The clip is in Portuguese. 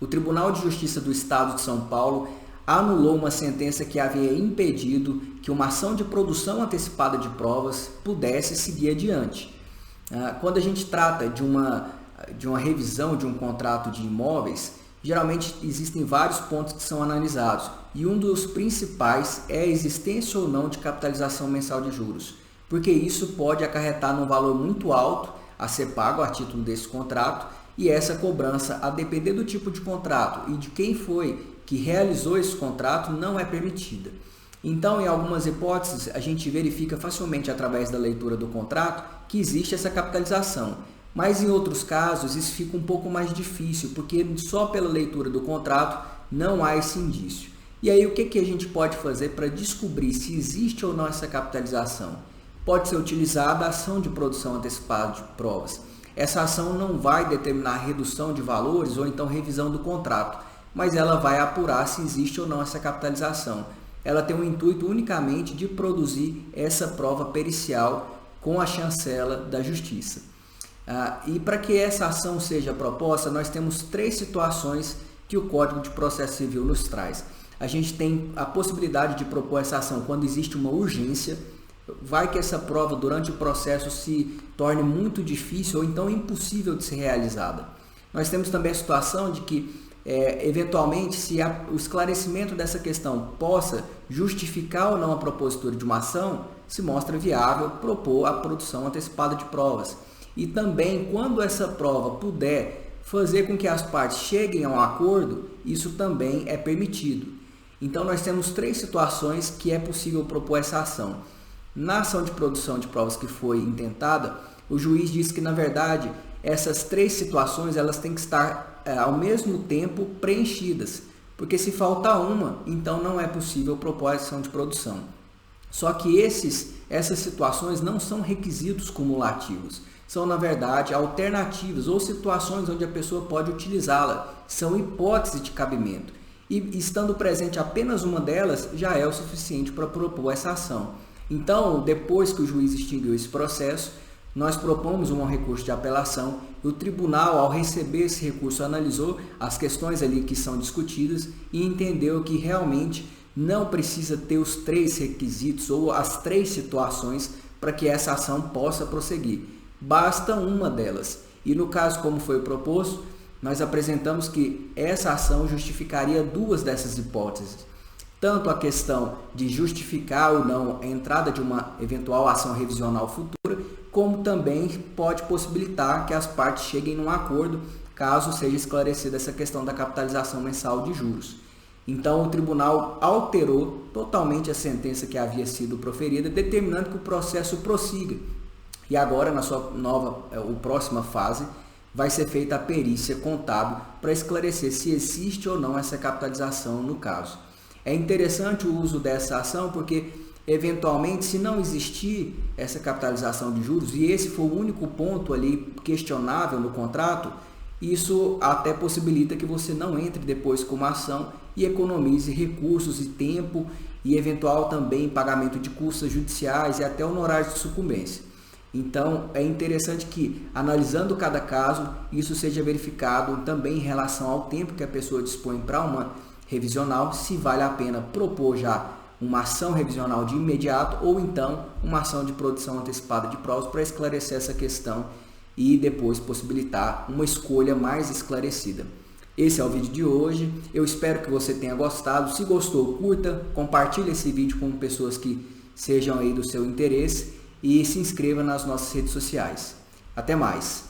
O Tribunal de Justiça do Estado de São Paulo anulou uma sentença que havia impedido que uma ação de produção antecipada de provas pudesse seguir adiante. Quando a gente trata de uma revisão de um contrato de imóveis, geralmente existem vários pontos que são analisados e um dos principais é a existência ou não de capitalização mensal de juros, porque isso pode acarretar num valor muito alto a ser pago a título desse contrato e essa cobrança, a depender do tipo de contrato e de quem foi que realizou esse contrato, não é permitida. Então, em algumas hipóteses, a gente verifica facilmente através da leitura do contrato que existe essa capitalização. Mas em outros casos isso fica um pouco mais difícil, porque só pela leitura do contrato não há esse indício. E aí o que a gente pode fazer para descobrir se existe ou não essa capitalização? Pode ser utilizada a ação de produção antecipada de provas. Essa ação não vai determinar redução de valores ou então revisão do contrato, mas ela vai apurar se existe ou não essa capitalização. Ela tem o intuito unicamente de produzir essa prova pericial com a chancela da Justiça. E para que essa ação seja proposta, nós temos 3 situações que o Código de Processo Civil nos traz. A gente tem a possibilidade de propor essa ação quando existe uma urgência, vai que essa prova durante o processo se torne muito difícil ou então impossível de ser realizada. Nós temos também a situação de que, eventualmente, se o esclarecimento dessa questão possa justificar ou não a propositura de uma ação, se mostra viável propor a produção antecipada de provas. E também, quando essa prova puder fazer com que as partes cheguem a um acordo, isso também é permitido. Então, nós temos 3 situações que é possível propor essa ação. Na ação de produção de provas que foi intentada, o juiz disse que, na verdade, essas 3 situações elas têm que estar ao mesmo tempo preenchidas, porque se faltar uma, então não é possível propor a ação de produção. Só que essas situações não são requisitos cumulativos, são, na verdade, alternativas ou situações onde a pessoa pode utilizá-la, são hipóteses de cabimento. E estando presente apenas uma delas, já é o suficiente para propor essa ação. Então, depois que o juiz extinguiu esse processo, nós propomos um recurso de apelação e o tribunal, ao receber esse recurso, analisou as questões ali que são discutidas e entendeu que realmente não precisa ter os 3 requisitos ou as 3 situações para que essa ação possa prosseguir. Basta uma delas. E no caso, como foi proposto, nós apresentamos que essa ação justificaria 2 dessas hipóteses. Tanto a questão de justificar ou não a entrada de uma eventual ação revisional futura, como também pode possibilitar que as partes cheguem num acordo, caso seja esclarecida essa questão da capitalização mensal de juros. Então, o tribunal alterou totalmente a sentença que havia sido proferida, determinando que o processo prossiga. E agora, na sua próxima fase, vai ser feita a perícia contábil para esclarecer se existe ou não essa capitalização no caso. É interessante o uso dessa ação porque, eventualmente, se não existir essa capitalização de juros, e esse for o único ponto ali questionável no contrato, isso até possibilita que você não entre depois com uma ação e economize recursos e tempo e eventual também pagamento de custas judiciais e até honorários de sucumbência. Então, é interessante que, analisando cada caso, isso seja verificado também em relação ao tempo que a pessoa dispõe para uma revisional, se vale a pena propor já uma ação revisional de imediato ou então uma ação de produção antecipada de provas para esclarecer essa questão e depois possibilitar uma escolha mais esclarecida. Esse é o vídeo de hoje, eu espero que você tenha gostado. Se gostou, curta, compartilhe esse vídeo com pessoas que sejam aí do seu interesse e se inscreva nas nossas redes sociais. Até mais!